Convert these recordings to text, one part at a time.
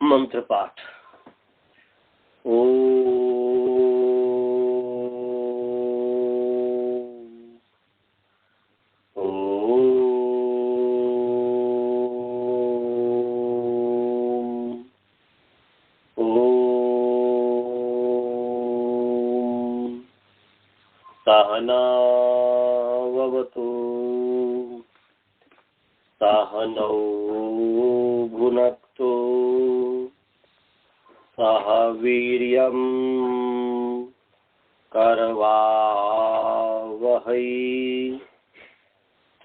मंत्र पाठ। ओ सहनावतु सहनौ भुनक्तु सह वीर्यं करवावहै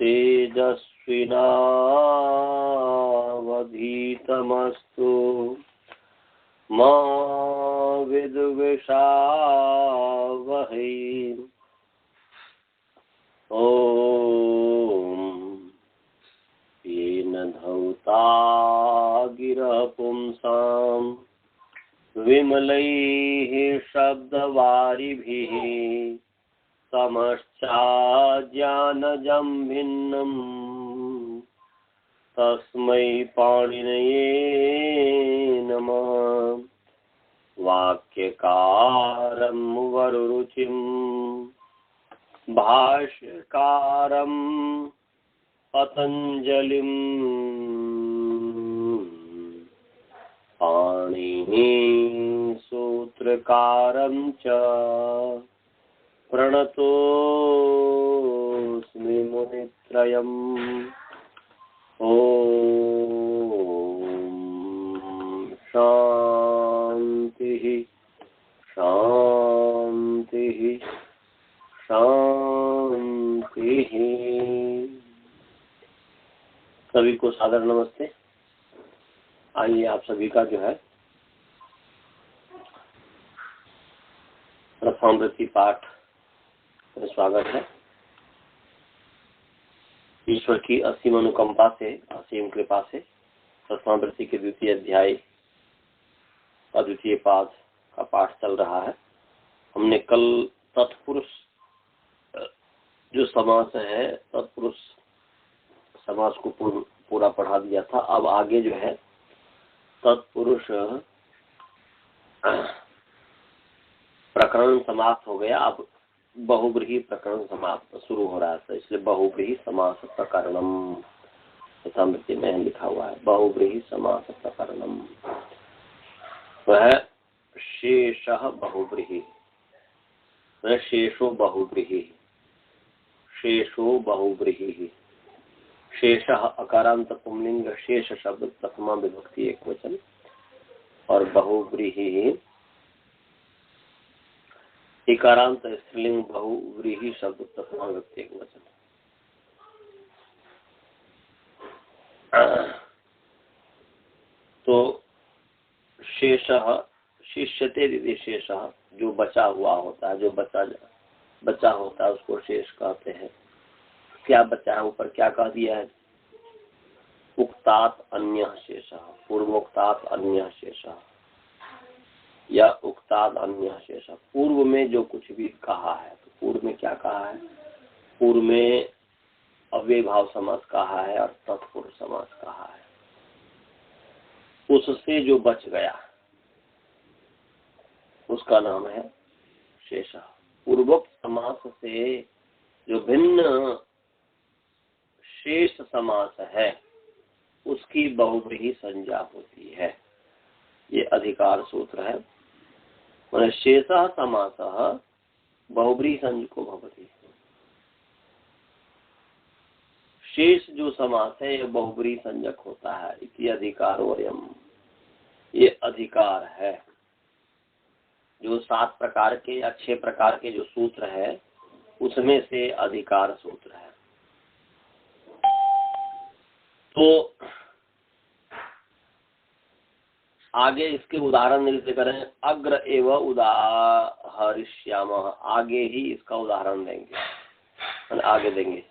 तेजस्विनावधीतमस्तु मा विद्विषावहै। ओम येन धौता गिरः पुंसां विमलैः शब्दवारिभिः समश्चाज्ञानजं भिन्नं तस्मै पाणिनये नमः। वाक्यकारं वररुचिं भाष्यकारं पतंजलिं पाणिनि सूत्रकारं च प्रणतोऽस्मि मुनित्रयम्। ओम शांति शांति शांति। सभी को सादर नमस्ते। आइए आप सभी का जो है रसामृति पाठ में स्वागत है। ईश्वर की असीम अनुकंपा से, असीम कृपा से रसामृति के द्वितीय अध्याय अद्वितीय पाद का पाठ चल रहा है। हमने कल तत्पुरुष जो समास है, तत्पुरुष समास को पूरा पढ़ा दिया था। अब आगे जो है तत्पुरुष प्रकरण समाप्त हो गया। अब बहुब्रीहि प्रकरण समाप्त शुरू हो रहा है, इसलिए बहुब्रीहि समास प्रकरणम रसामृति में लिखा हुआ है। बहुब्रीहि समास प्रकरणम वह शेषः बहुब्रीहि, वह शेषो बहुब्रीहि, शेषो बहुब्रीहि। शेषः अकारांत पुंलिंग शेष शब्द प्रथमा विभक्ति एक वचन, और बहुब्रीहि इकारांत स्त्रीलिंग बहुव्रीहि शब्द प्रथमा विभक्ति एक वचन। तो शेषः शिष्यते यदि शेषः जो बचा हुआ होता है, जो बचा होता है उसको शेष कहते हैं। क्या बचा है, ऊपर क्या कह दिया है? उक्तात अन्य शेषः, पूर्वोक्तात अन्य शेषः या उक्तात अन्य शेषः। पूर्व में जो कुछ भी कहा है, तो पूर्व में क्या कहा है? पूर्व में अव्ययभाव समास कहा है और तत्पुरुष समास कहा है। उससे जो बच गया उसका नाम है शेषः। पूर्वोक्त समास से जो भिन्न शेष समास है उसकी बहुब्रीहि संज्ञा होती है। ये अधिकार सूत्र है। मैंने शेषः समासः बहुब्रीहि संज्ञको भवति। शेष जो समास है ये बहुब्रीहि संज्ञक होता है। इति अधिकारोऽयम्, ये अधिकार है। जो 7 प्रकार के या 6 प्रकार के जो सूत्र है उसमें से अधिकार सूत्र है। तो आगे इसके उदाहरण जैसे करें, अग्र एव उदाहरिष्यामः, आगे ही इसका उदाहरण देंगे, आगे देंगे,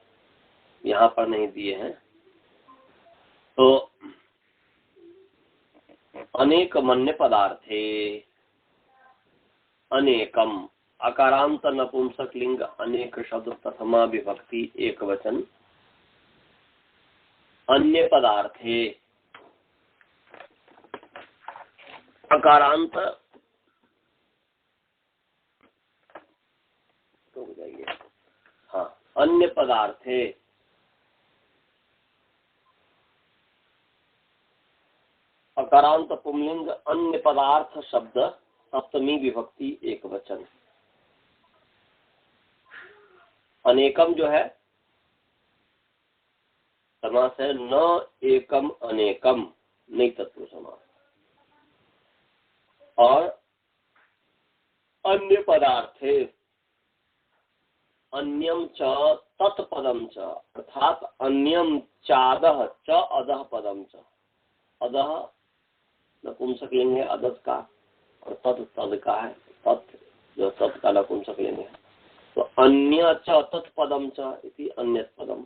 यहाँ पर नहीं दिए हैं। तो अनेक मन्य पदार्थे, अनेकम अकारांत नपुंसक लिंग अनेक शब्द प्रथमा विभक्ति एक वचन। अन्य पदार्थे अकारांत तो हो जाइए। हाँ, अन्य पदार्थे अकारांत पुंलिंग अन्य पदार्थ शब्द सप्तमी विभक्ति एक वचन। अनेकम जो है समास है न एकम अनेकम, नहीं तत्व समास। और अन्य पदार्थे अन्यम च तत्पदम च, अर्थात अन्यम चादह च अदह पदम च। अदह नपुंसकलिंग है अदस का, और तत् तद का है, तत् जो तत् का नपुंसकलिंग है। तो अन्य च तत्पदम च इति अन्यत पदम,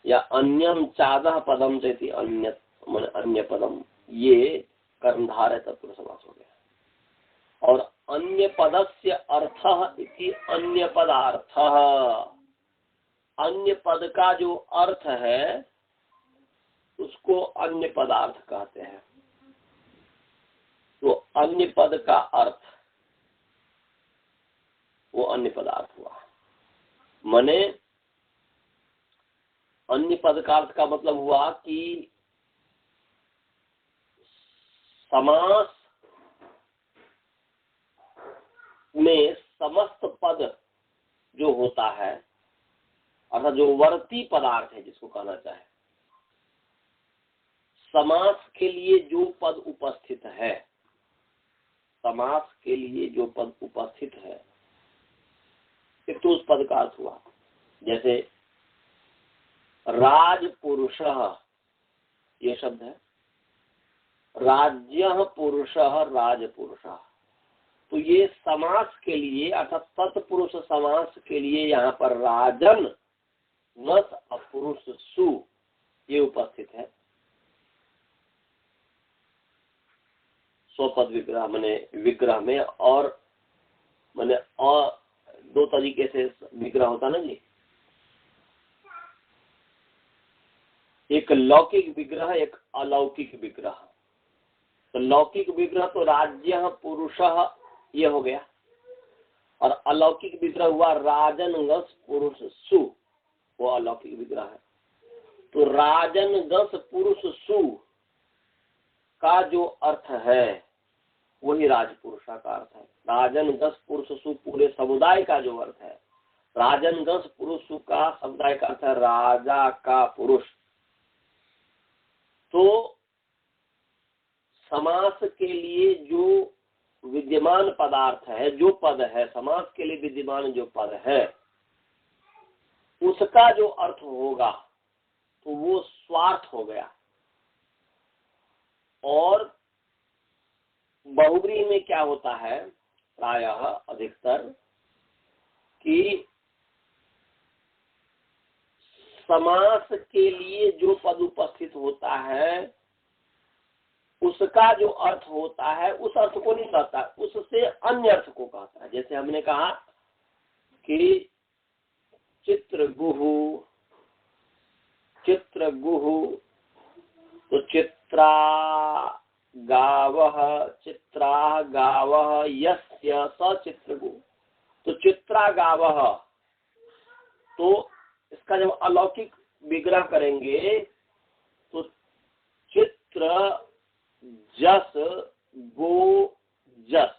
या अन्यम चादह पदम च इति अन्यत अन्य पदम, ये कर्मधारय तत्पुरुष समास हो गया। और अन्य पदस्य अर्थः इति अन्य पदार्थः, अन्य पद का जो अर्थ है उसको अन्य पदार्थ कहते हैं। तो अन्य पद का अर्थ वो अन्य पदार्थ हुआ। माने अन्य पद का अर्थ का मतलब हुआ कि समास में समस्त पद जो होता है, अर्थात जो वर्ती पदार्थ है जिसको कहना चाहे, समास के लिए जो पद उपस्थित है, समास के लिए जो पद उपस्थित है, तो उस पद का अर्थ हुआ। जैसे राजपुरुषः ये शब्द है, राज्यः पुरुषः राजपुरुषः, तो ये समास के लिए अर्थात तत्पुरुष समास के लिए यहाँ पर राजन नस अपुरुष सु ये उपस्थित है। स्वपद विग्रह माने विग्रह में, और माने और दो तरीके से विग्रह होता ना जी, एक लौकिक विग्रह एक अलौकिक विग्रह। तो लौकिक विग्रह तो राज्य पुरुषः ये हो गया, और अलौकिक विग्रह हुआ राजनगस पुरुष सु, वो अलौकिक विग्रह है। तो राजनगस पुरुष सु का जो अर्थ है वही राजपुरुषा का अर्थ है। राजनगस पुरुष सु पूरे समुदाय का जो अर्थ है, राजनगस पुरुष सु का समुदाय का अर्थ है राजा का पुरुष। तो समास के लिए जो विद्यमान पदार्थ है, जो पद है, समास के लिए विद्यमान जो पद है, उसका जो अर्थ होगा तो वो स्वार्थ हो गया। और बहुब्रीहि में क्या होता है प्रायः अधिकतर कि समास के लिए जो पद उपस्थित होता है उसका जो अर्थ होता है उस अर्थ को नहीं कहता, उससे अन्य अर्थ को कहता है। जैसे हमने कहा कि चित्रगुहु, चित्रगुहु, तो चित्रा गावः, चित्रा गावः यस्य स चित्रगुहु, तो चित्रा गावः, तो इसका जब अलौकिक विग्रह करेंगे तो चित्र जस गो जस,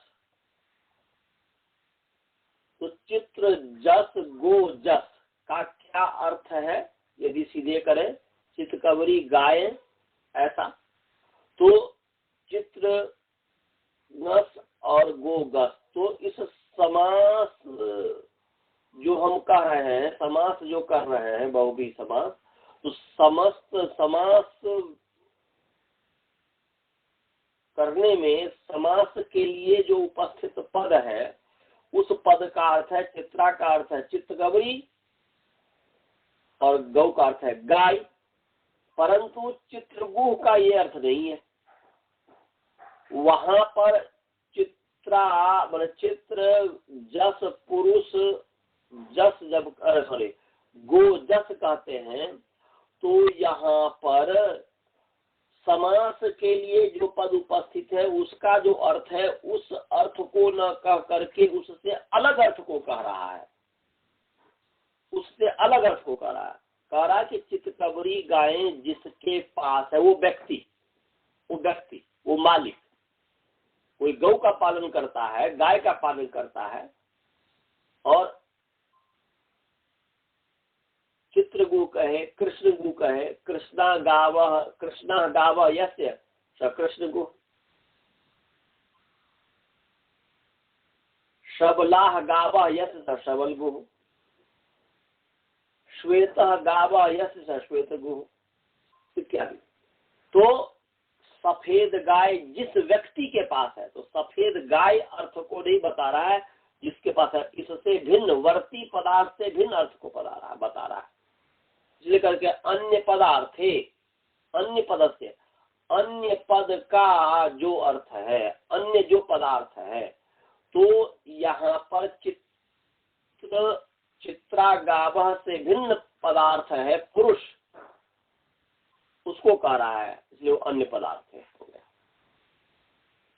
तो चित्र जस गो जस का क्या अर्थ है यदि सीधे करें, चितकबरी गाय ऐसा, तो चित्र गस और गो गस, तो इस समास जो हम कर रहे हैं, समास जो कर रहे हैं बहुब्रीहि समास, तो समस्त समास करने में समास के लिए जो उपस्थित पद है उस पद का अर्थ है, चित्रा का अर्थ है चित्तगबरी और गौ का अर्थ है गाय, परंतु चित्रगुह का ये अर्थ नहीं है। वहां पर चित्रा मान चित्र जस पुरुष जस जब गो जस कहते हैं तो यहाँ पर समास के लिए जो पद उपस्थित है उसका जो अर्थ है उस अर्थ को न कह करके उससे अलग अर्थ को कह रहा है, उससे अलग अर्थ को कह रहा है कि चितकबरी गायें जिसके पास है, वो व्यक्ति, वो मालिक, कोई गौ का पालन करता है, गाय का पालन करता है, और चित्रगु कहे, कृष्ण गु कहे, कृष्णा गाव यस्य स कृष्ण गु, शबलाह गाव यस्य स शबल गु, श्वेत गाव यस्य स श्वेत गु इत्यादि। तो सफेद गाय जिस व्यक्ति के पास है, तो सफेद गाय अर्थ को नहीं बता रहा है जिसके पास है, इससे भिन्न वर्ती पदार्थ से भिन्न अर्थ को बता रहा है। इसलिए करके अन्य पदार्थे, अन्य पद से अन्य पद का जो अर्थ है, अन्य जो पदार्थ है, तो यहाँ पर चित्रागावः से भिन्न पदार्थ है पुरुष, उसको कह रहा है, इसलिए वो अन्य पदार्थ है हो गया।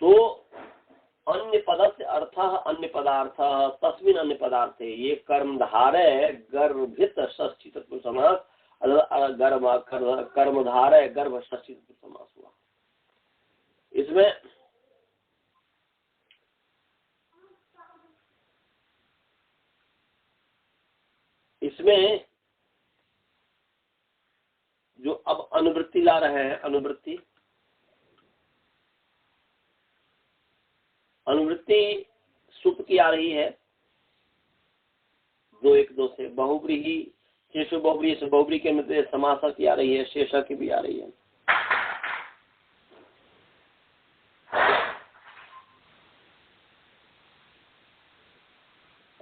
तो अन्य पद से अर्थ अन्य पदार्थ तस्मिन अन्य पदार्थ है, ये कर्मधारय गर्भित षष्ठी तत्पुरुष समास, कर्मधारय गर्भ षष्ठी तत्पुरुष समास हुआ। इसमें जो अब अनुवृत्ति ला रहे हैं, अनुवृत्ति सुप की आ रही है 2-1-2 से, बहुब्रीही शेषु बहुब्री से बहुब्री के मध्य समासा की आ रही है, शेषा की भी आ रही है।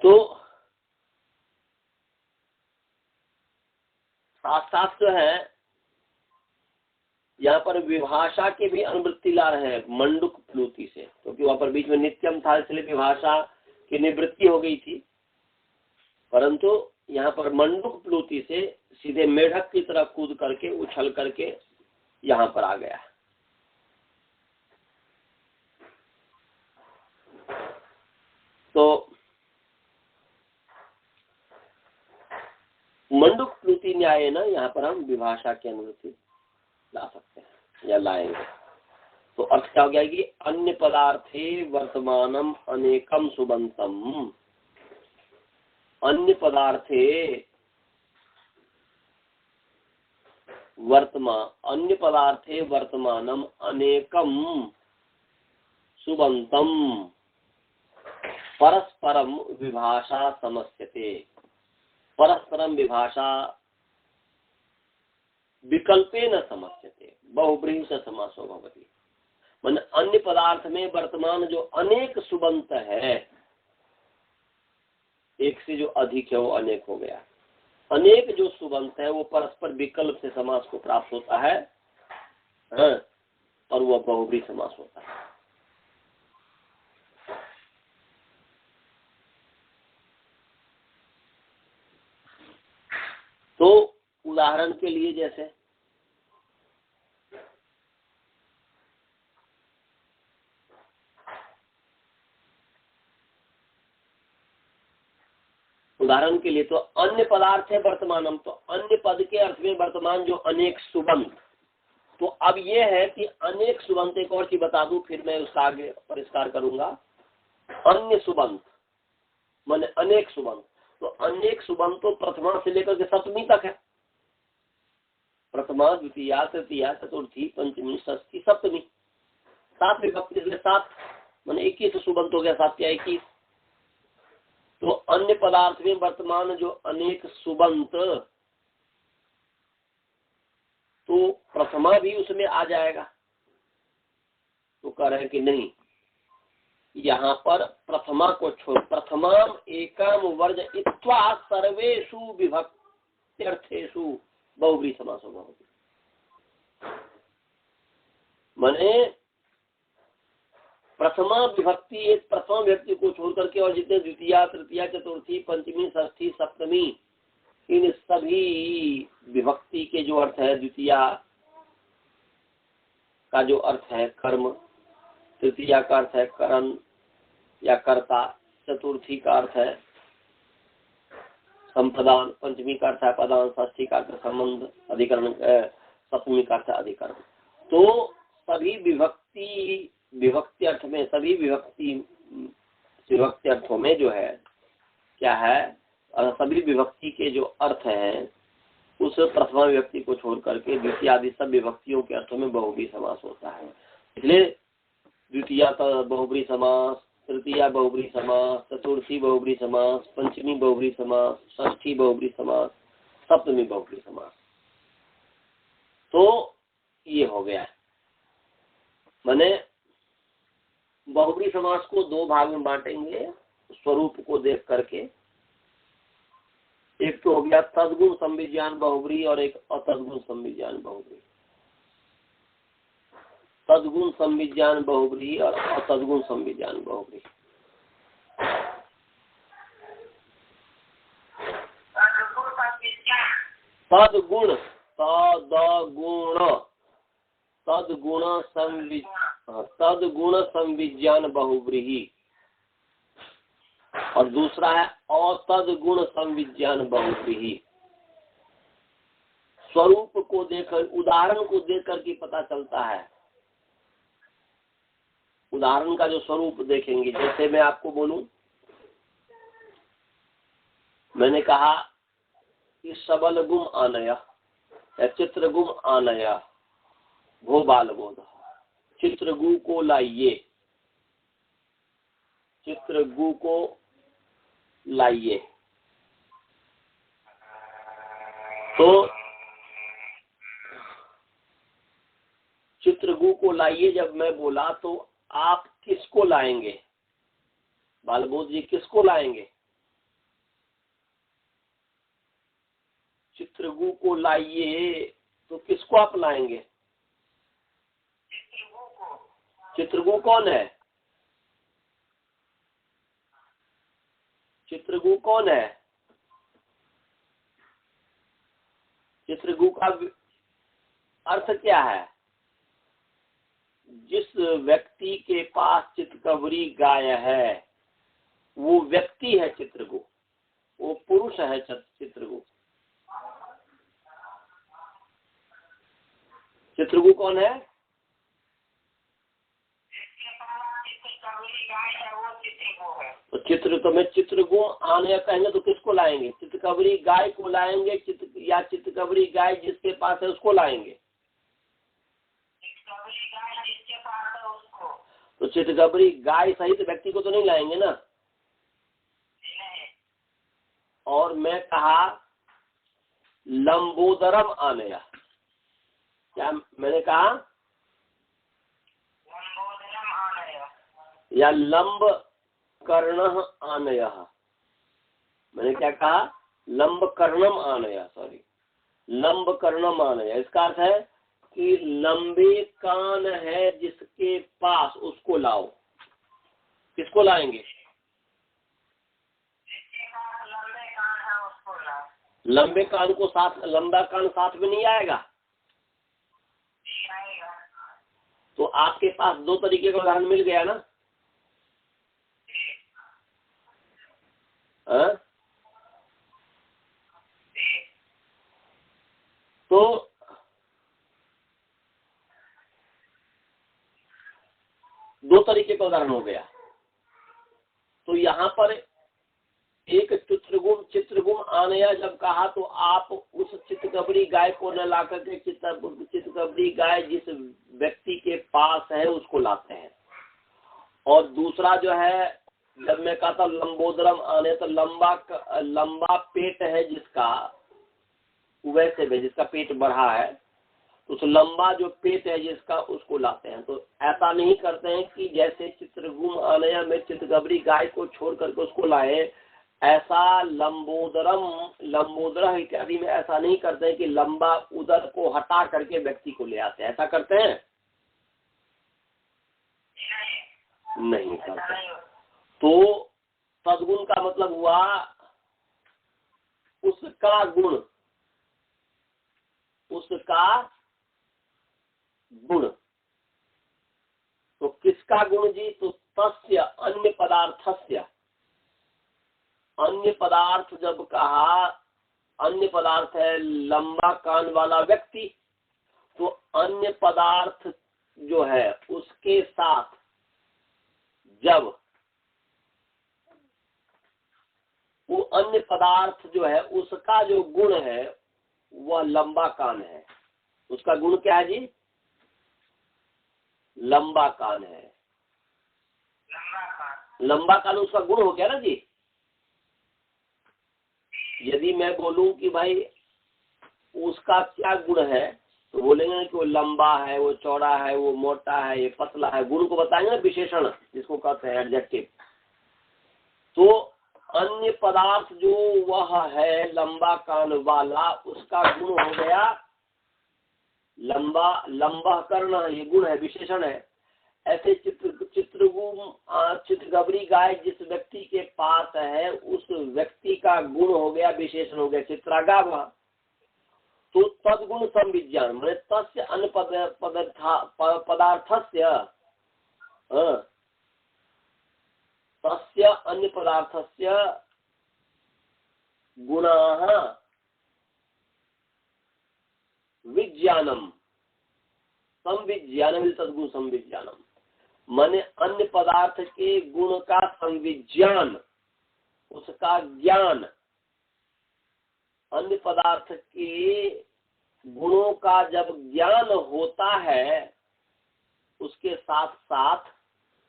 तो साथ साथ जो है यहाँ पर विभाषा के भी अनुवृत्ति ला रहे हैं मंडुक प्लूति से, क्योंकि वहां पर बीच में नित्यम था इसलिए विभाषा की निवृत्ति हो गई थी, परंतु यहाँ पर मंडुक प्लूति से सीधे मेढक की तरह कूद करके उछल करके यहाँ पर आ गया। तो मंडुक प्लूति न्याय ना यहाँ पर हम विभाषा की अनुवृत्ति ला सकते हैं या लाएंगे। तो अर्थ क्या हो गया कि अन्य पदार्थे वर्तमानम अनेकम सुबंतम, अन्य पदार्थे वर्तमानम अनेकम सुबंतम परस्परम विभाषा समस्यते, परस्परम विभाषा विकल्पे न समस्यते, बहुब्रीहि से समासो भवति। मन अन्य पदार्थ में वर्तमान जो अनेक सुबंत है, एक से जो अधिक है वो अनेक हो गया, अनेक जो सुबंत है वो परस्पर विकल्प से समास को प्राप्त होता है, और वह बहुब्रीहि समास होता है। तो उदाहरण के लिए जैसे तो अन्य पदार्थ है वर्तमानम, तो अन्य पद के अर्थ में वर्तमान जो अनेक सुबंत। तो अब ये है कि अनेक सुबंत, एक और चीज बता दूं फिर मैं उसका आगे परिष्कार करूंगा। अन्य सुबंत माने अनेक सुबंत, तो अनेक सुबंत तो प्रथमा से लेकर के सप्तमी तक है, प्रथमा द्वितीया तृतीया चतुर्थी पंचमी षष्ठी सप्तमी, 7 विभक्ति इसलिए 7 माने 21 सुबंत हो गया, 7 या 21। तो अन्य पदार्थ में वर्तमान जो अनेक सुबंत, तो प्रथमा भी उसमें आ जाएगा। तो कह रहे हैं कि नहीं, यहाँ पर प्रथमा को छोड़, प्रथमाम एकाम वर्ज इत्वा सर्वेषु विभक्त्यर्थेषु बहुब्रीहि समासो भवति। माने प्रथमा विभक्ति, एक प्रथमा विभक्ति को छोड़ करके और जितने द्वितीया तृतीया चतुर्थी पंचमी षष्ठी सप्तमी, इन सभी विभक्ति के जो अर्थ है द्वितीया का जो अर्थ है कर्म, तृतीया का अर्थ है करण या कर्ता, चतुर्थी का अर्थ है संप्रदान, पंचमी का अर्थ है पदान, षष्ठी का अर्थ संबंध, अधिकरण, सप्तमी का अर्थ है अधिकरण। तो सभी विभक्ति अर्थ में, सभी विभक्ति अर्थों में जो है क्या है, सभी विभक्ति के जो अर्थ हैं उस प्रथमा विभक्ति को छोड़ करके द्वितीय आदि सब विभक्तियों के अर्थों में बहुब्रीहि समास होता है। इसलिए द्वितीया बहुब्रीहि समास, तृतीया बहुब्रीहि समास, चतुर्थी बहुब्रीहि समास, पंचमी बहुब्रीहि समास, षष्ठी बहुब्रीहि समास, सप्तमी बहुब्रीहि समास। तो ये हो गया। माने बहुब्रीहि समास को दो भाग में बांटेंगे स्वरूप को देख करके। एक तो हो गया तद्गुण संविज्ञान बहुब्रीहि और एक अतद्गुण संविज्ञान बहुब्रीहि। तद्गुण संविज्ञान बहुब्रीहि और अतद्गुण संविज्ञान बहुब्रीहि। तद्गुण तद्गुण संविज्ञान बहुब्रीहि और दूसरा है अतद्गुण संविज्ञान बहुब्रीहि। स्वरूप को देखकर, उदाहरण को देख करके पता चलता है। उदाहरण का जो स्वरूप देखेंगे, जैसे मैं आपको बोलूं, मैंने कहा कि सबल गुम आनया या चित्रगुम आनया भो बाल बोध, चित्रगु को लाइए, चित्रगु को लाइए। तो चित्रगु को लाइए जब मैं बोला तो आप किसको लाएंगे? बालबोध जी किसको लाएंगे? चित्रगु को लाइए तो किसको आप लाएंगे? चित्रगु कौन है? चित्रगु कौन है? चित्रगु का अर्थ क्या है? जिस व्यक्ति के पास चितकबरी गाय है वो व्यक्ति है चित्रगु, वो पुरुष है चित्रगु। चित्रगु कौन है? तो चित्र, तो मैं चित्रगु आने कहेंगे तो किसको लाएंगे? चितकबरी गाय को लाएंगे, या चितकबरी गाय जिसके पास है उसको लाएंगे? तो चितकबरी गाय सहित व्यक्ति को तो नहीं लाएंगे ना। और मैं कहा लंबोदरम आनया, क्या मैंने कहा? या लंब कर्णः आनयः, मैंने क्या कहा? लंब कर्णम आनया, सॉरी, लंब कर्णम आनया। इसका अर्थ है कि लंबे कान है जिसके पास उसको लाओ। किसको लाएंगे? लंबे कान को साथ, लंबा कान साथ में नहीं आएगा। तो आपके पास दो तरीके का उदाहरण मिल गया ना। तो दो तरीके का उदाहरण हो गया। तो यहाँ पर एक चित्रगुम आनया जब कहा तो आप उस चितकबरी गाय को न ला करके चितकबरी गाय जिस व्यक्ति के पास है उसको लाते हैं। और दूसरा जो है, जब मैं कहा था लंबोदरम आने, तो लंबा पेट है जिसका, वैसे भी जिसका पेट बढ़ा है, तो उस लंबा जो पेट है जिसका उसको लाते हैं। तो ऐसा नहीं करते हैं कि जैसे चित्रगुम आनया में चितकबरी गाय को छोड़ करके उसको लाए, ऐसा लंबोदर इत्यादि में ऐसा नहीं करते हैं कि लंबा उदर को हटा करके व्यक्ति को ले आते हैं। ऐसा करते हैं? नहीं करते। तो तद्गुण का मतलब हुआ उसका गुण, उसका गुण किसका गुण जी? तो तस्य अन्य पदार्थस्य। अन्य पदार्थ जब कहा, अन्य पदार्थ है लंबा कान वाला व्यक्ति, तो अन्य पदार्थ जो है उसके साथ जब वो अन्य पदार्थ जो है उसका जो गुण है वह लंबा कान है। उसका गुण क्या है जी? लंबा कान है। लंबा कान उसका गुण हो गया ना जी। यदि मैं बोलूं कि भाई उसका क्या गुण है, तो बोलेंगे ना कि वो लंबा है, वो चौड़ा है, वो मोटा है, ये पतला है। गुण को बताएंगे ना, विशेषण जिसको कहते हैं एडजेक्टिव। तो अन्य पदार्थ जो वह है लंबा कान वाला, उसका गुण हो गया लंबा। लंबा कर्ण ये गुण है, विशेषण है। ऐसे चित्रगबरी गाय जिस व्यक्ति के पास है उस व्यक्ति का गुण हो गया, विशेषण हो गया चित्रागाव। तो तदगुण संविज्ञान मैंने तस्य अन्य पदार्थस्य तस्य अन्य पदार्थस्य गुणाः विज्ञानम संविज्ञानम तदगुण संविज्ञानम। माने अन्य पदार्थ के गुण का संविज्ञान, उसका ज्ञान। अन्य पदार्थ के गुणों का जब ज्ञान होता है उसके साथ साथ,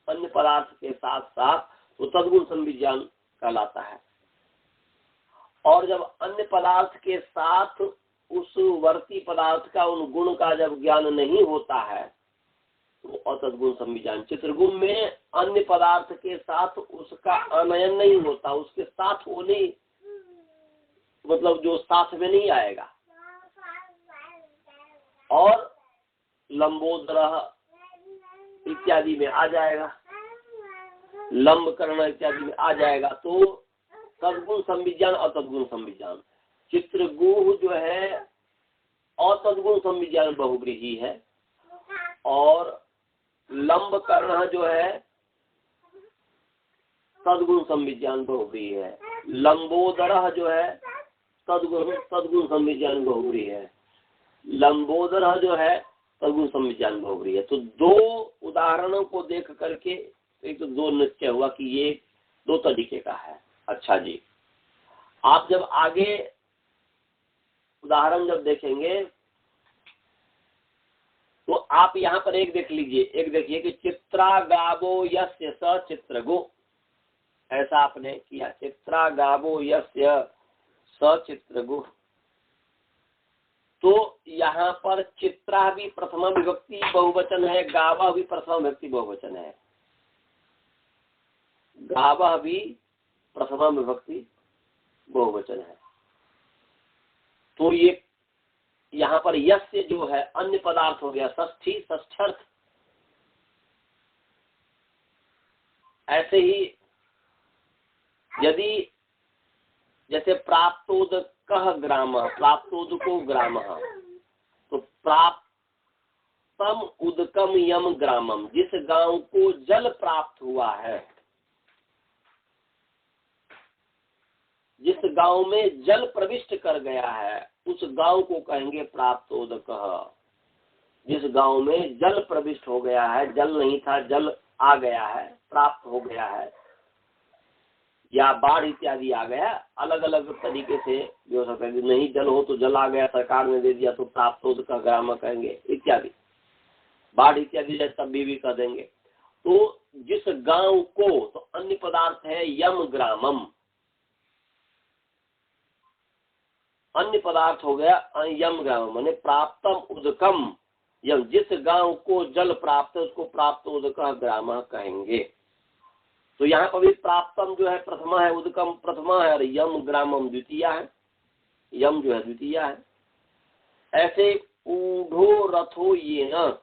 अन्य पदार्थ के साथ साथ, तो तदगुण संविज्ञान कहलाता है। और जब अन्य पदार्थ के साथ उस वर्ती पदार्थ का, उन गुण का जब ज्ञान नहीं होता है तो अतद्गुण संविज्ञान। चित्रगुण में अन्य पदार्थ के साथ उसका आनयन नहीं होता, उसके साथ वो नहीं, मतलब जो साथ में नहीं आएगा। और लंबोदर इत्यादि में आ जाएगा, लंब कर्ण इत्यादि में आ जाएगा। तो तदगुण संविज्ञान और तदगुण संविज्ञान। चित्रगुह जो है अतद्गुण संविज्ञान बहुव्रीहि है, और लंब कर्ण जो है तदगुण संविज्ञान बहुव्रीहि है। लंबोदर जो है तदगुण संविज्ञान बहुव्रीहि है। लंबोदर जो है तदगुण संविज्ञान बहुव्रीहि है। तो दो उदाहरणों को देख करके एक तो दो निश्चय हुआ कि ये दो तरीके का है। अच्छा जी, आप जब आगे उदाहरण जब देखेंगे तो आप यहाँ पर एक देख लीजिए, एक देखिए कि चित्रागावो यस्य स चित्रगो, ऐसा आपने किया। चित्रागावो यस्य स चित्रगो, तो यहाँ पर चित्रा भी प्रथमा विभक्ति बहुवचन है, गावा भी प्रथमा विभक्ति बहुवचन है। गावा भी प्रथमा विभक्ति बहुवचन है। तो ये यहाँ पर यस्य जो है अन्य पदार्थ हो गया, षष्ठी षष्ठर्थ। ऐसे ही यदि जैसे प्राप्तोदकः ग्रामः, प्राप्तोदको ग्रामः, तो प्राप्तम उदकम यम ग्रामम, जिस गांव को जल प्राप्त हुआ है, जिस गांव में जल प्रविष्ट कर गया है उस गांव को कहेंगे प्राप्तोदकः। जिस गांव में जल प्रविष्ट हो गया है, जल नहीं था जल आ गया है, प्राप्त हो गया है, या बाढ़ इत्यादि आ गया, अलग अलग तरीके से जो सकते, नहीं जल हो तो जल आ गया, सरकार ने दे दिया तो प्राप्तोदकः ग्राम कहेंगे इत्यादि। बाढ़ इत्यादि तब भी कह देंगे। तो जिस गांव को, तो अन्य पदार्थ है यम ग्रामम, अन्य पदार्थ हो गया यम ग्राम, माने प्राप्तम उदकम यम, जिस गांव को जल प्राप्त है उसको प्राप्तोदकः ग्राम कहेंगे। तो यहाँ पर भी प्राप्तम जो है प्रथमा है, उदकम प्रथमा है, और यम ग्रामम द्वितीय है, यम जो है द्वितीय है। ऐसे ऊढ़ो रथो ये न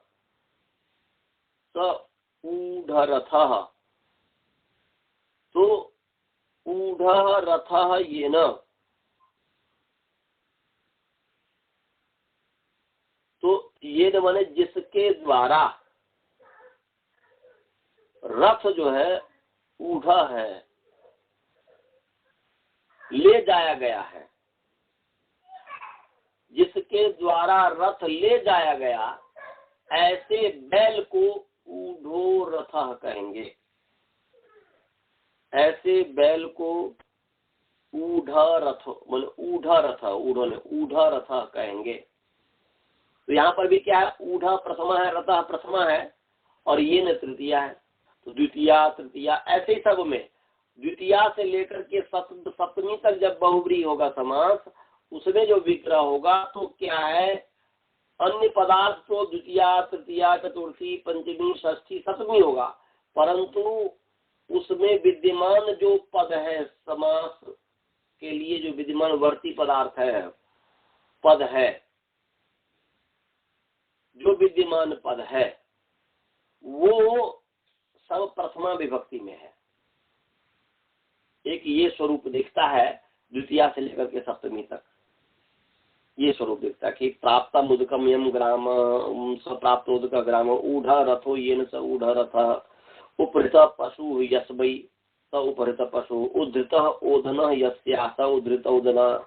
स ऊढ़ रथः, तो ऊढ़ रथः ये न, तो ये न माने जिसके द्वारा, रथ जो है ऊढ़ा है, ले जाया गया है, जिसके द्वारा रथ ले जाया गया, ऐसे बैल को ऊढ़ो रथ कहेंगे। ऐसे बैल को ऊढ़ा रथ, मतलब ऊढ़ा रथ, ऊढ़ा रथ कहेंगे। तो यहाँ पर भी क्या है, ऊढ़ा प्रथमा है, रथ प्रथमा है और ये न तृतीया है। तो द्वितीया तृतीया ऐसे ही सब में द्वितीया से लेकर के सप्तमी तक जब बहुब्रीहि होगा समास, उसमें जो विग्रह होगा तो क्या है, अन्य पदार्थ तो द्वितीया तृतीया चतुर्थी पंचमी षष्ठी सप्तमी होगा, परंतु उसमें विद्यमान जो पद है समास के लिए, जो विद्यमान वर्ती पदार्थ है, पद है, जो विद्यमान पद है वो सब प्रथमा विभक्ति में है। एक ये स्वरूप दिखता है द्वितीया से लेकर के सप्तमी तक, ये स्वरूप दिखता है कि प्राप्त मुदकम यम ग्राम प्राप्त उदक ग्राम ऊढ़ रथो येन स ऊढ़ रथ उपहृत पशु यस्मै स उपहृत पशु उद्धृत ओदन यस्या स उद्धृत ओदन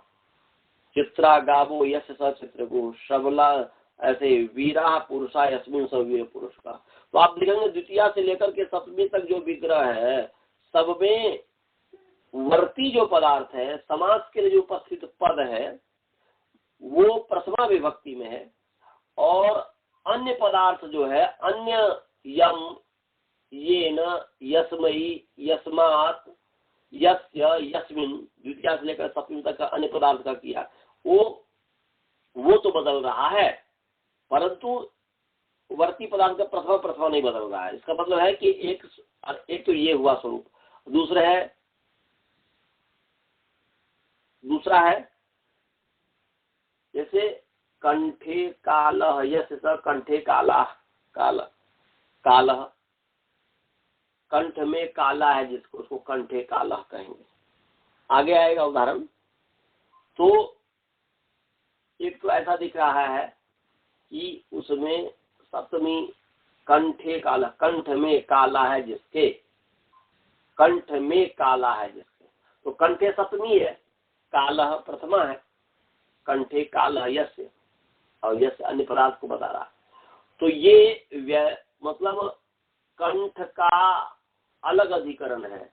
चित्रा गावो यश स चित्रगो सबला, ऐसे वीरा पुरुषा यस्मिन स वीर पुरुष का। तो आप देखेंगे द्वितीया से लेकर के सप्तमी तक जो विग्रह है सब में वर्ती जो पदार्थ है, समास के लिए जो उपस्थित पद है वो प्रथमा विभक्ति में है, और अन्य पदार्थ जो है अन्य यम येन यस्मई यस्मात् यस्य यस्मिन द्वितीया से लेकर सप्तमी तक का अन्य पदार्थ का किया, वो तो बदल रहा है, परंतु वर्ती पदार्थ का प्रथमा नहीं बदल रहा है। इसका मतलब है कि एक तो ये हुआ स्वरूप, दूसरा है जैसे कंठे काल, यश स कंठे काला, काल कंठ में काला है जिसको, उसको कंठे काला कहेंगे। आगे आएगा उदाहरण। तो एक तो ऐसा दिख रहा है कि उसमें सप्तमी कंठे काला, कंठ में काला है जिसके, कंठ में काला है जिसके, तो कंठे सप्तमी है, काला प्रथमा है, कंठे काला यस्य, और यस्य अन्य पदार्थ को बता रहा। तो ये मतलब कंठ का अलग अधिकरण है,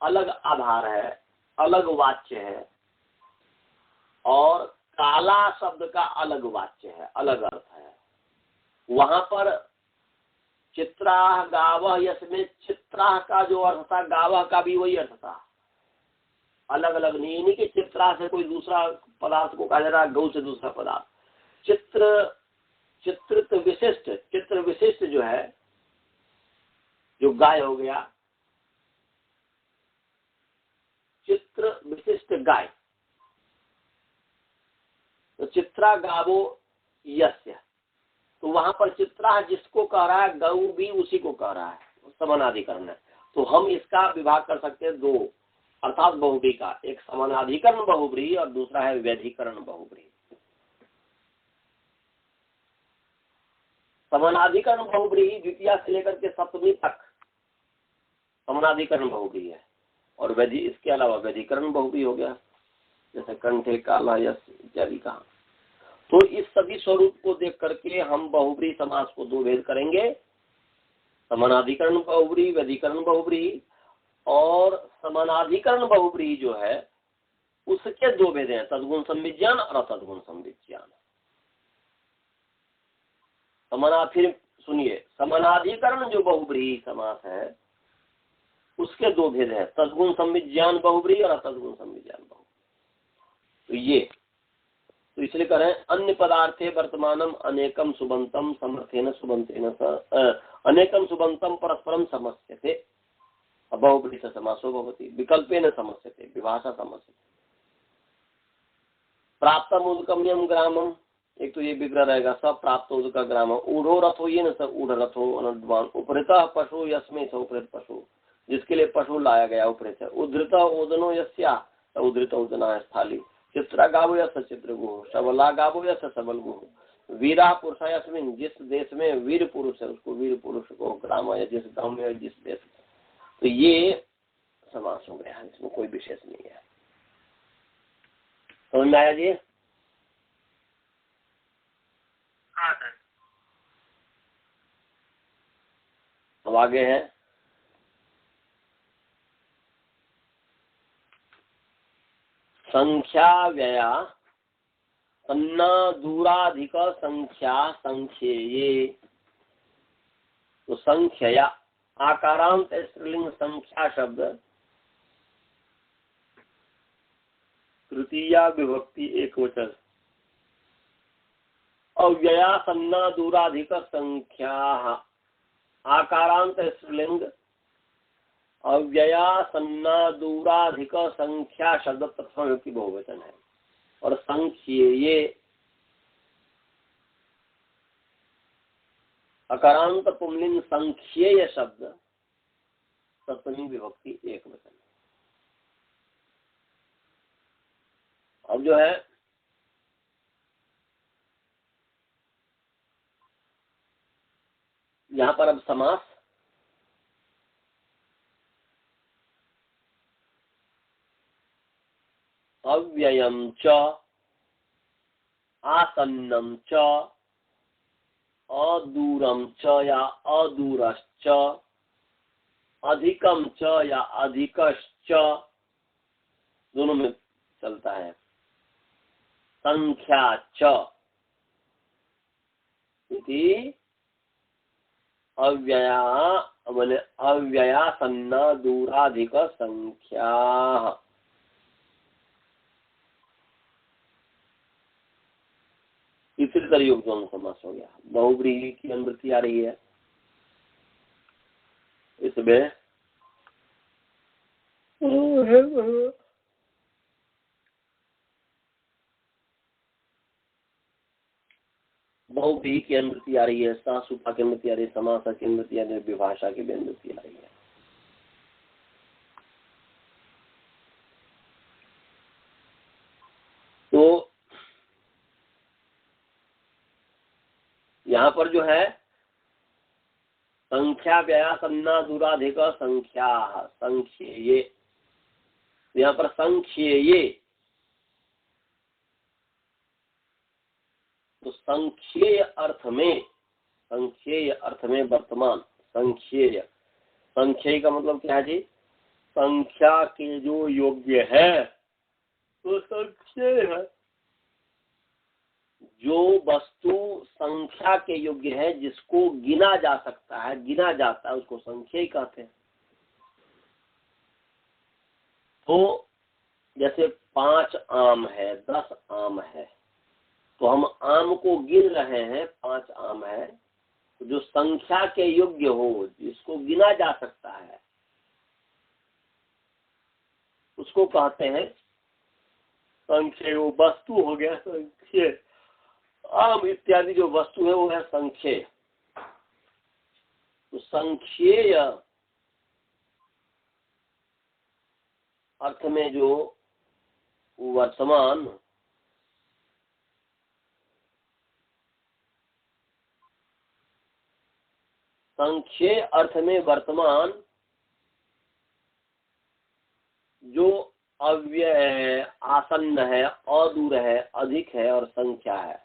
अलग आधार है, अलग वाच्य है, और काला शब्द का अलग वाच्य है, अलग अर्थ है। वहां पर चित्राह गावह यश में चित्राह का जो अर्थ था, गावह का भी वही अर्थ था, अलग अलग नहीं कि चित्रा से कोई दूसरा पदार्थ को कहा जा रहा है, गौ से दूसरा पदार्थ। चित्र विशिष्ट जो है, जो गाय हो गया, चित्र विशिष्ट गाय, तो चित्रा गावो यस्य, तो वहां पर चित्रा जिसको कह रहा है, गौ भी उसी को कह रहा है, समानाधिकरण है। तो हम इसका विभाग कर सकते हैं दो, अर्थात बहुब्रीहि का, एक समानाधिकरण बहुब्रीहि और दूसरा है व्यधिकरण बहुब्रीहि। समानाधिकरण बहुब्रीहि द्वितीया से लेकर के सप्तमी तक समानाधिकरण बहुब्रीहि है, और इसके अलावा व्यधिकरण बहुब्रीहि हो गया, जैसे कंठे काला यश इत्यादि कहा। तो इस सभी स्वरूप को देख करके हम बहुब्रीहि समास को दो भेद करेंगे, समानाधिकरण बहुब्रीहि, व्यधिकरण बहुब्रीहि। और समानाधिकरण बहुब्रीहि जो है उसके दो भेद हैं, तद्गुण संविज्ञान और अतद्गुण संविज्ञान। फिर सुनिए, समानाधिकरण जो बहुब्रीहि समास है उसके दो भेद हैं, तद्गुण संविज्ञान बहुब्रीहि और अतद्गुण संविज्ञान बहुब्रीहि। तो इसलिए कह रहे हैं अन्य पदार्थे वर्तमानम अनेकम सुबंतम समर्थेन सुबंतेन अनेकम सुबंतम परस्परम समस्यते, बहुब्रीहि से समासो भवति, विकल्पेन समस्यते, विभाषा समस्यते। प्राप्तम उदकम यम ग्रामम, एक तो ये विग्रह रहेगा, सब प्राप्त उदक ग्राम, ऊढ़ो रथो येन स ऊढ़ रथो अनुद्वान, उपहृतः पशु यस्मै स उपहृत पशु, जिसके लिए पशु लाया गया उपहृत है, उद्धृत ओदनो यस्या उद्धृत ओदना स्थाली, चित्रा गावो यस चित्रगुह, सबला गावो यस सबल गुह। वीरा पुरुष अस्मिन, जिस देश में वीर पुरुष है उसको वीर पुरुष को ग्राम, या जिस गांव में जिस देश में, तो ये समास हो गया, इसमें कोई विशेष नहीं है। समझ में आया जी? हाँ सर। अब आगे है संख्या व्यया तन्ना दूराधिक संख्या संख्येये। तो संख्या आकारांत स्त्रीलिंग संख्या शब्द तृतीया विभक्ति एक वचन। अव्यया सन्ना दूराधिक संख्या आकारांत स्त्रीलिंग अव्यया सन्ना दूराधिक संख्या शब्द प्रथम विभक्ति बहुवचन है। और संख्येये अकारांत पुंलिंग संख्येय शब्द सप्तमी विभक्ति एक वचन। अब जो है यहाँ पर अब समास अव्ययम च आसन्नम च अदूरम च या अदूरश्च अधिकम च या अधिकश्च दोनों में चलता है। संख्या च इति अव्यया मैंने अव्यया सन्ना दूराधिक संख्या। तीसरी तरह योग दोनों समास हो गया। बहुव्रीहि की अनुवृत्ति आ रही है इसमें। बहुव्रीहि की अनुवृत्ति आ रही है, सासुपा की अनुवृत्ति आ रही है, समास की अनुवृत्ति आ रही है, विभाषा की भी अनुवृत्ति आ रही है। तो यहाँ पर जो है संख्या व्यया सन्ना दूराधिक संख्या संख्येये, यहाँ पर संख्येये तो संख्येय अर्थ में वर्तमान संख्येय। संख्येय का मतलब क्या है जी? संख्या के जो योग्य है तो संख्येय है। जो वस्तु संख्या के योग्य है, जिसको गिना जा सकता है, गिना जाता है, उसको संख्येय कहते हैं। तो जैसे 5 आम है, 10 आम है, तो हम आम को गिन रहे हैं, 5 आम है, तो जो संख्या के योग्य हो, जिसको गिना जा सकता है, उसको कहते हैं संख्येय। वो वस्तु हो गया संख्येय। आम इत्यादि जो वस्तु है वो है संख्येय। तो संख्येय अर्थ में जो वर्तमान संख्येय अर्थ में वर्तमान जो अव्यय है, आसन्न है, अदूर है, अधिक है और संख्या है।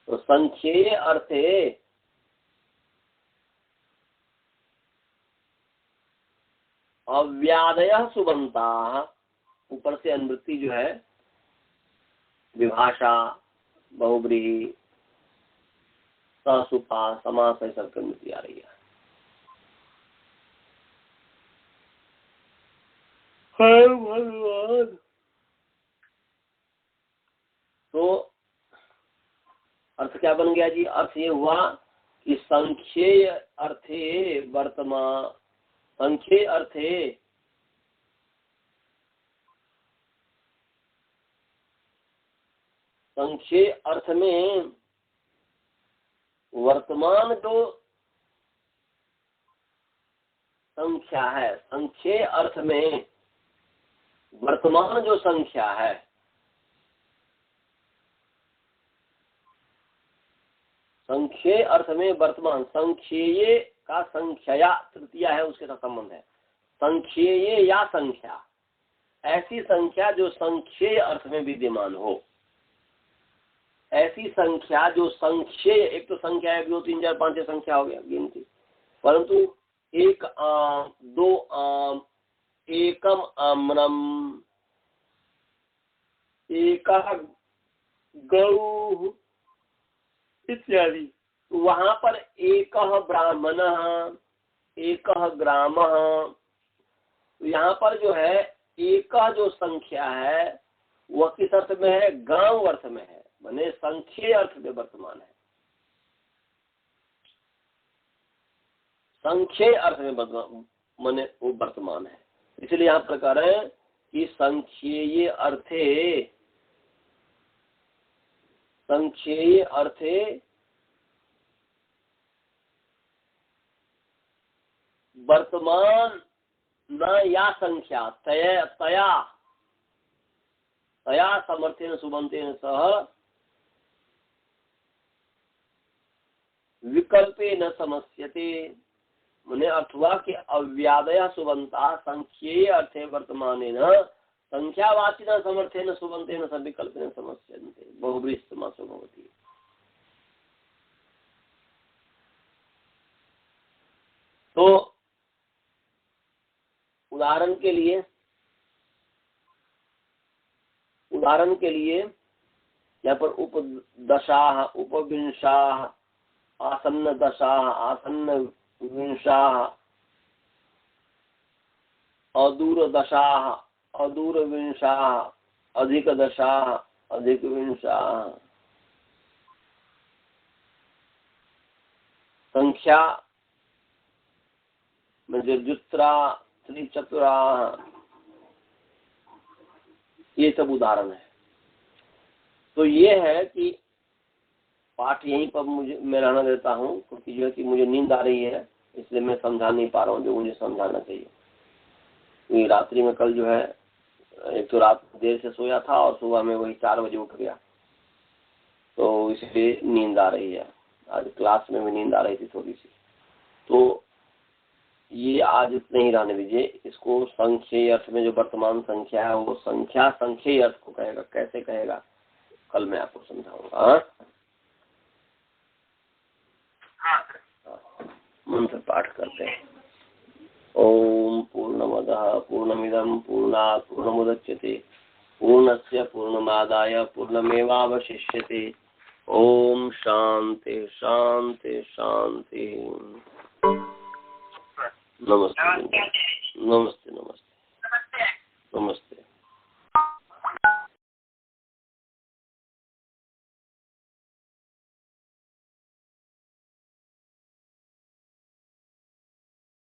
तो संख्येय अर्थे अव्यादय सुबंता, ऊपर से अनुवृत्ति जो है विभाषा, बहुव्रीहि, ससुपा, समास ऐसा अनुवृत्ति आ रही है। तो अर्थ क्या बन गया जी? अर्थ ये हुआ कि संख्येय अर्थे वर्तमान, संख्येय अर्थे संख्येय अर्थ में वर्तमान जो संख्या है, संख्येय अर्थ में वर्तमान जो संख्या है, संख्येय अर्थ में वर्तमान, संख्येय का संख्या तृतीया है, उसके साथ संबंध है। संख्येय या संख्या, ऐसी संख्या जो संख्येय अर्थ में विद्यमान हो, ऐसी संख्या जो संख्येय, एक तो संख्या है 2 3 4 5 संख्या हो गया गिनती, परंतु एक आम, दो आम, एकम आम्रम, एका गौ इत्यादि। वहां पर एक ब्राह्मण, एक ग्राम, यहाँ पर जो है एक जो संख्या है वह किस अर्थ में है? गांव अर्थ में है, माने संख्येय अर्थ में वर्तमान है, संख्येय अर्थ में माने वो वर्तमान है। इसलिए यहाँ प्रकार है कि संख्येय अर्थे, संख्येय अर्थे वर्तमान न या संख्या तया तया तया समर्थेन सुबंतेन सह विकल्पे न समस्यते, मने अथवा कि अव्यादय सुबंता संख्येय अर्थे वर्तमानेन संख्यावाचिना समर्थेन सुबंतेन सह विकल्पेन समस्यन्ते बहुब्रीहि समासो भवति। तो उदाहरण के लिए यहाँ पर उपदशा, उपविंशा, आसन्न दशा, आसन्न विंशा, अदूर दशा, अदूर विंशा, अधिक दशा, अधिक विंशा। संख्या म्हणजे जुत्रा, त्रिचतुरा, ये सब उदाहरण है। तो ये है कि पाठ यहीं पर मैं रहना देता हूँ, क्योंकि जो है कि मुझे नींद आ रही है, इसलिए मैं समझा नहीं पा रहा हूँ जो मुझे समझाना चाहिए। क्योंकि रात्रि में कल जो है, एक तो रात देर से सोया था और सुबह में वही 4 बजे उठ गया, तो इसलिए नींद आ रही है। आज क्लास में भी नींद आ रही थी थोड़ी सी, तो ये आज इतने ही रहने दीजिए। इसको संख्येय अर्थ में जो वर्तमान संख्या है वो संख्या संख्येय अर्थ को कहेगा, कैसे कहेगा कल मैं आपको समझाऊंगा। मंत्र पाठ करते हैं। ओम पूर्णमदः पूर्णमिदं पूर्णात् पूर्णमुदच्यते पूर्णस्य पूर्णमादाय पूर्णमेवावशिष्यते। ओम शांति शांति शांति। नमस्ते नमस्ते।